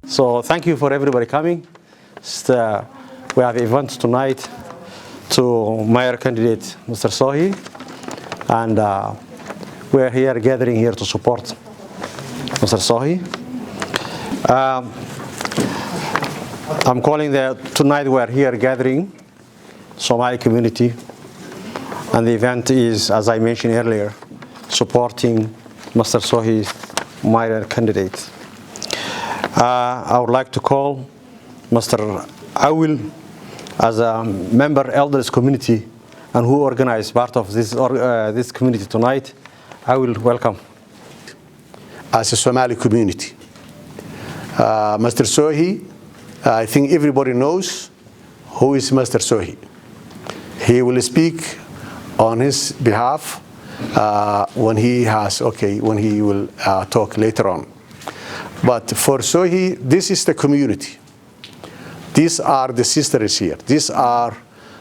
So thank you for everybody coming. We have event tonight to mayor candidate Mr. Sohi, and we are here gathering here to support Mr. Sohi. I'm calling tonight we are here gathering Somali community, and the event is, as I mentioned earlier, supporting Mr. Sohi's mayor candidate. I would like to call Mr. Awil as a member elders community and who organized part of this community tonight. I will welcome. As a Somali community, Mr. Sohi, I think everybody knows who is Mr. Sohi. He will speak on his behalf when he will talk later on. But for Sohi, this is the community. These are the sisters here. These are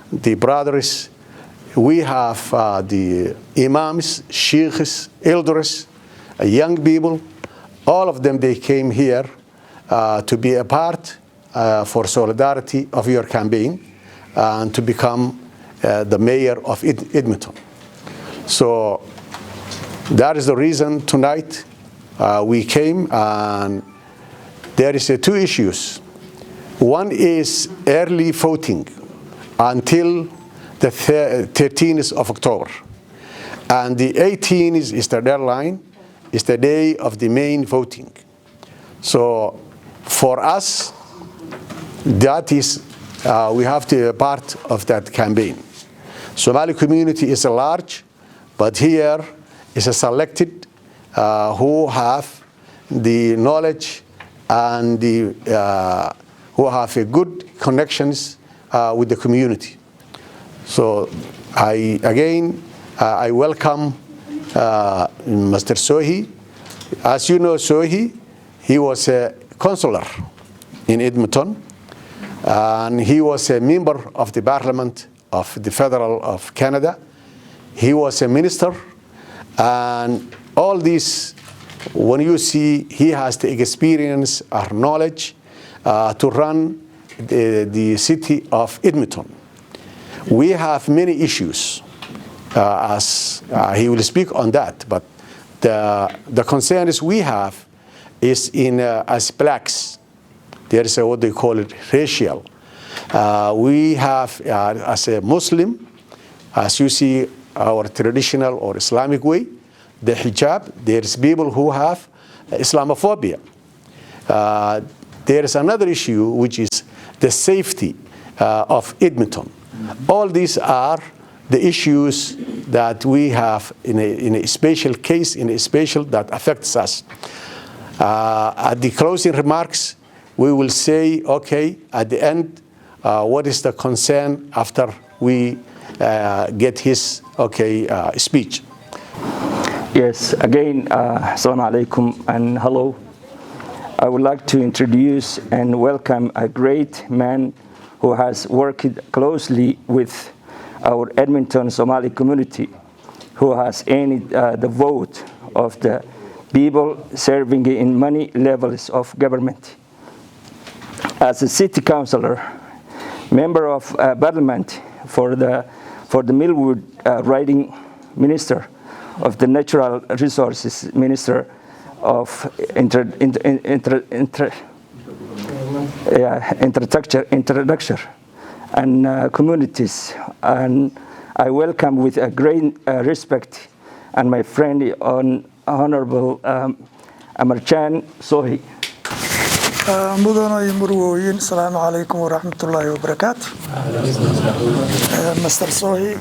the brothers. We have the imams, sheikhs, elders, young people. All of them, they came here to be a part for solidarity of your campaign and to become the mayor of Edmonton. So that is the reason tonight we came, and there is two issues. One is early voting until the 13th of October. And the 18th is the deadline, is the day of the main voting. So for us, that is, we have to be a part of that campaign. Somali community is large, but here is a selected who have the knowledge and who have a good connections with the community. So I welcome Mr. Sohi. As you know, Sohi, he was a councillor in Edmonton, and he was a member of the Parliament of the Federal of Canada. He was a minister, and all this, when you see, he has the experience or knowledge to run the city of Edmonton. We have many issues, as he will speak on that, but the concerns we have is in as blacks. There is what they call it racial. We have, as a Muslim, as you see our traditional or Islamic way, the hijab, there's people who have Islamophobia. There is another issue, which is the safety of Edmonton. All these are the issues that we have in a special case, in a special that affects us. At the closing remarks, we will say, okay, at the end, what is the concern after we get his speech. Yes, again, Assalamu alaikum and hello. I would like to introduce and welcome a great man who has worked closely with our Edmonton Somali community, who has earned the vote of the people serving in many levels of government. As a city councillor, member of Parliament for the Millwood riding minister, of the Natural Resources Minister of Infrastructure and Communities. And I welcome with a great respect and my friend Honorable Amarchan Sohi. Mudana Murwoyin, Assalamu alaikum wa rahmatullahi wa barakatuh. Mr. Sohi,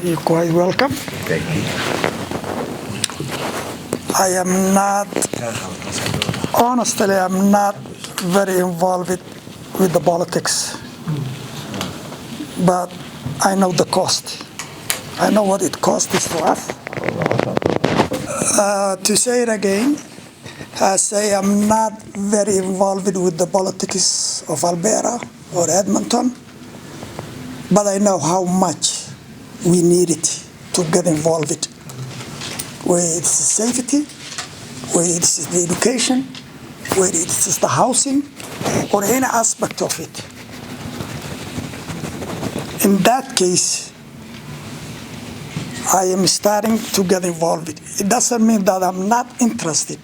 you're quite welcome. Thank you. I am not, honestly, I'm not very involved with the politics, but I know the cost. I know what it costs to us. To say it again, I say I'm not very involved with the politics of Alberta or Edmonton, but I know how much we need it to get involved. whether it's safety, whether it's the education, whether it's the housing, or any aspect of it. In that case, I am starting to get involved. It doesn't mean that I'm not interested,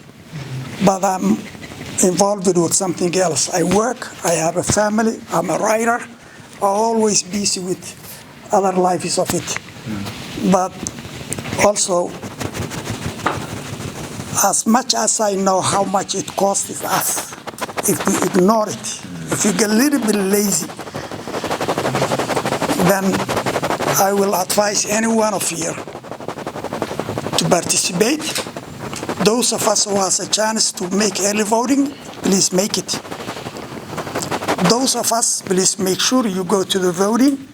but I'm involved with something else. I work, I have a family, I'm a writer, I'm always busy with other lives of it. But also, as much as I know how much it costs us, if we ignore it, if we get a little bit lazy, then I will advise any one of you to participate. Those of us who has a chance to make early voting, please make it. Those of us, please make sure you go to the voting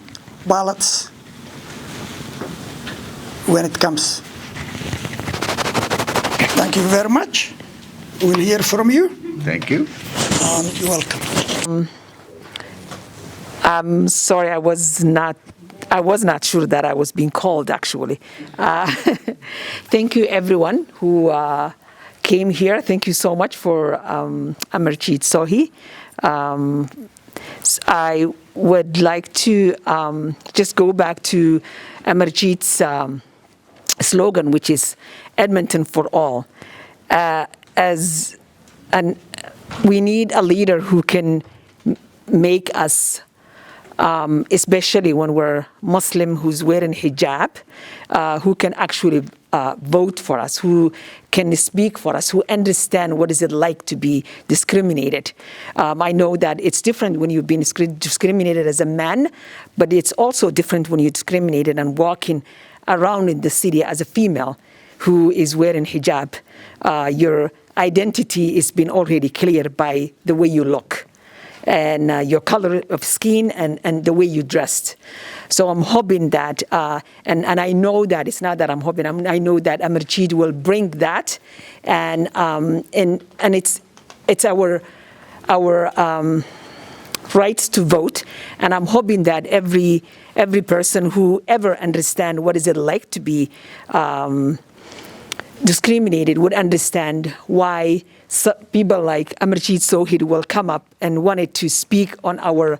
ballots when it comes. Thank you very much. We'll hear from you. Thank you. You're welcome. I'm sorry, I was not sure that I was being called, actually. Thank you, everyone who came here. Thank you so much for Amarjeet Sohi. I would like to just go back to Amarjeet's slogan, which is Edmonton for all. We need a leader who can make us, especially when we're Muslim, who's wearing hijab, who can actually vote for us, who can speak for us, who understand what is it like to be discriminated. I know that it's different when you've been discriminated as a man, but it's also different when you're discriminated and walking around in the city as a female who is wearing hijab. Your identity is been already clear by the way you look and your color of skin and the way you dressed. So I'm hoping that, and I know that it's not that I'm hoping, I know that Amarjeet will bring that, and it's our rights to vote, and I'm hoping that every person who ever understand what is it like to be discriminated would understand why people like Amarjeet Sohi will come up and wanted to speak on our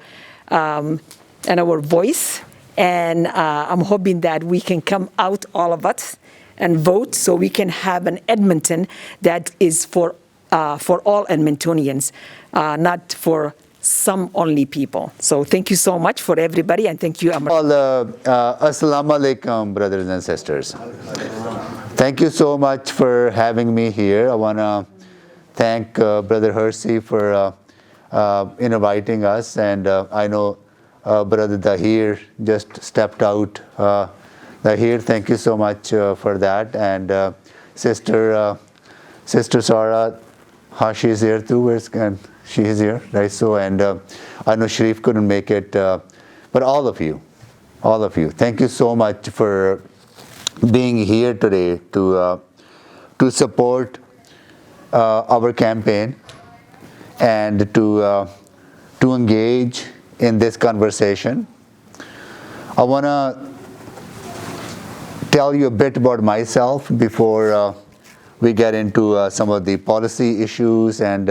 voice, and I'm hoping that we can come out, all of us, and vote so we can have an Edmonton that is for all Edmontonians, not for some only people. So thank you so much for everybody, and thank you, Amarjeet. Assalamu alaikum, brothers and sisters. Thank you so much for having me here. I want to thank Brother Hersey for inviting us, and I know Brother Dhiiro just stepped out. Dhiiro, thank you so much for that, and Sister Sarah, she is here too. And she is here, right? So, and I know Sharif couldn't make it, but all of you, thank you so much for being here today to support our campaign and to engage in this conversation. I want to tell you a bit about myself before we get into some of the policy issues and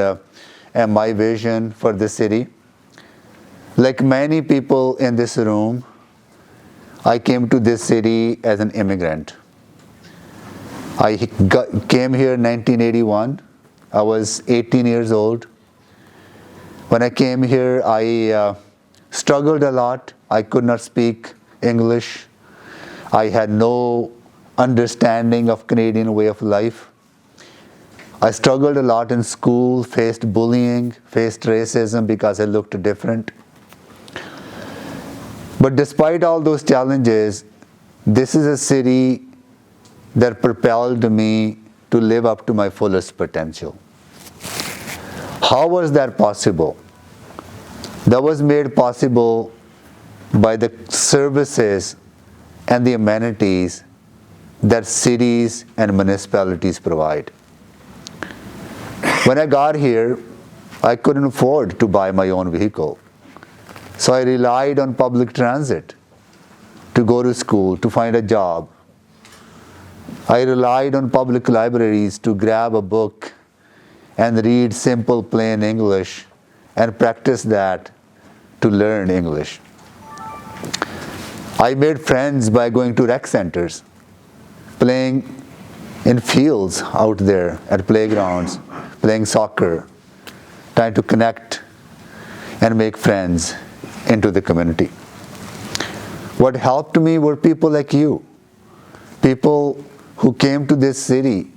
my vision for the city. Like many people in this room, I came to this city as an immigrant. I came here in 1981. I was 18 years old. When I came here, I struggled a lot. I could not speak English. I had no understanding of Canadian way of life. I struggled a lot in school, faced bullying, faced racism because I looked different. But despite all those challenges, this is a city that propelled me to live up to my fullest potential. How was that possible? That was made possible by the services and the amenities that cities and municipalities provide. When I got here, I couldn't afford to buy my own vehicle. So I relied on public transit to go to school, to find a job. I relied on public libraries to grab a book and read simple, plain English and practice that to learn English. I made friends by going to rec centers, playing in fields out there at playgrounds, playing soccer, trying to connect and make friends into the community. What helped me were people like you, people who came to this city,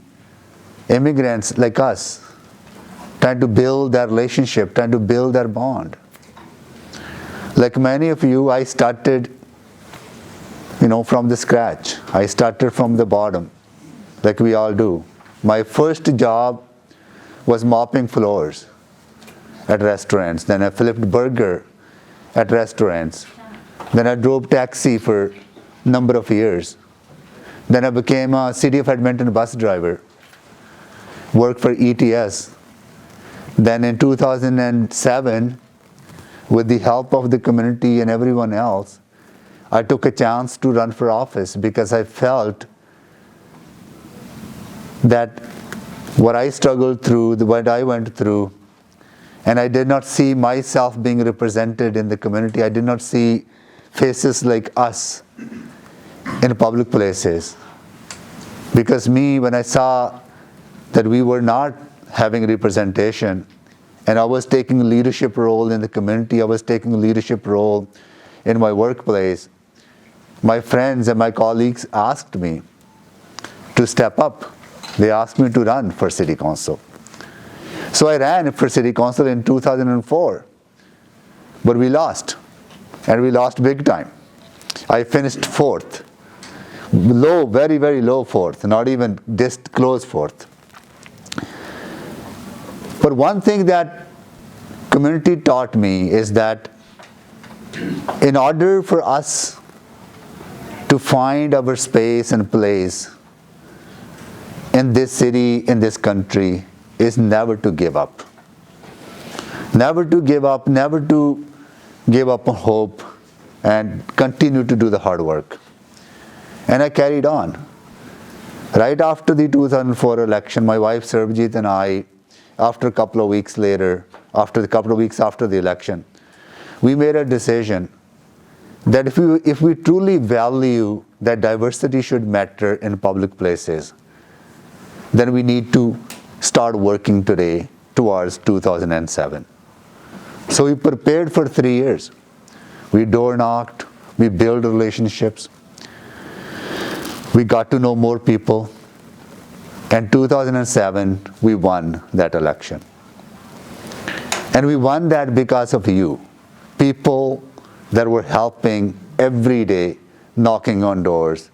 immigrants like us, trying to build that relationship, trying to build that bond. Like many of you, I started, from the scratch. I started from the bottom, like we all do. My first job was mopping floors at restaurants. Then I flipped burger at restaurants. Then I drove taxi for a number of years. Then I became a City of Edmonton bus driver, worked for ETS. Then in 2007, with the help of the community and everyone else, I took a chance to run for office because I felt that what I struggled through, what I went through, and I did not see myself being represented in the community. I did not see faces like us in public places. Because when I saw that we were not having representation, and I was taking a leadership role in the community, I was taking a leadership role in my workplace, my friends and my colleagues asked me to step up. They asked me to run for City Council. So I ran for City Council in 2004, but we lost, and we lost big time. I finished 4th, low, very, very low 4th, not even just close 4th. But one thing that community taught me is that in order for us to find our space and place in this city, in this country, is never to give up. Never to give up, never to give up on hope, and continue to do the hard work. And I carried on. Right after the 2004 election, my wife Sarabjit and I, after a couple of weeks later, after the election, we made a decision that if we truly value that diversity should matter in public places, then we need to start working today towards 2007. So we prepared for 3 years. We door knocked, we built relationships, we got to know more people, and 2007 we won that election. And we won that because of you, people that were helping every day, knocking on doors,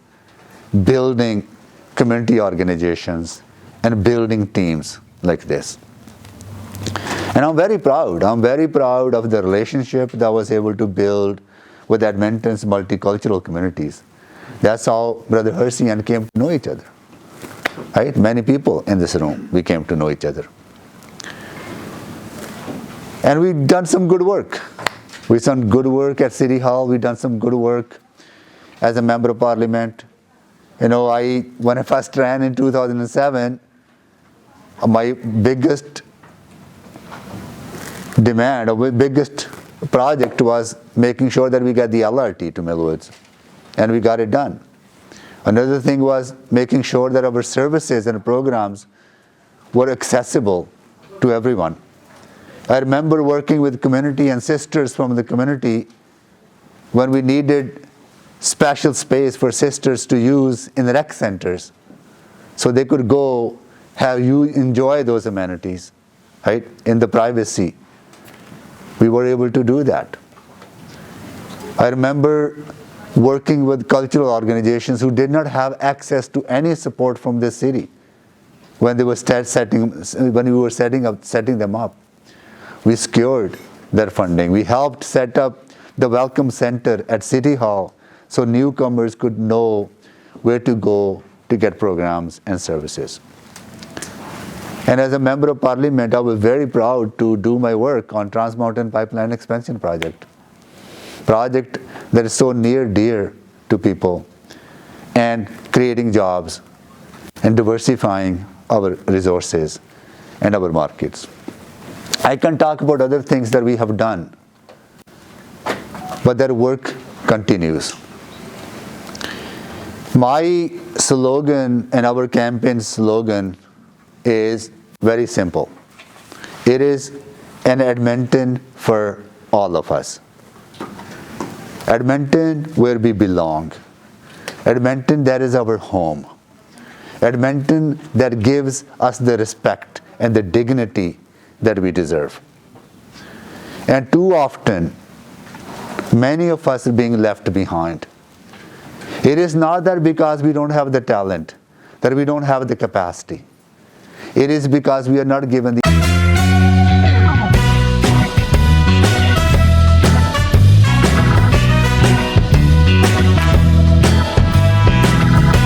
building community organizations, and building teams like this. And I'm very proud. I'm very proud of the relationship that I was able to build with Edmonton's multicultural communities. That's how Brother Hersey and came to know each other. Right? Many people in this room, we came to know each other. And we've done some good work. We've done good work at City Hall. We've done some good work as a member of Parliament. When I first ran in 2007, my biggest demand, or biggest project was making sure that we got the LRT to Millwoods. And we got it done. Another thing was making sure that our services and programs were accessible to everyone. I remember working with community and sisters from the community when we needed special space for sisters to use in the rec centers so they could go enjoy those amenities, right, in the privacy. We were able to do that. I remember working with cultural organizations who did not have access to any support from this city when we were setting them up. We secured their funding. We helped set up the Welcome Center at City Hall so newcomers could know where to go to get programs and services. And as a member of Parliament, I was very proud to do my work on Trans Mountain Pipeline Expansion Project that is so near dear to people and creating jobs and diversifying our resources and our markets. I can talk about other things that we have done, but that work continues. My slogan and our campaign slogan is very simple. It is an Edmonton for all of us. Edmonton where we belong. Edmonton that is our home. Edmonton that gives us the respect and the dignity that we deserve. And too often, many of us are being left behind. It is not that because we don't have the talent, that we don't have the capacity. It is because we are not given the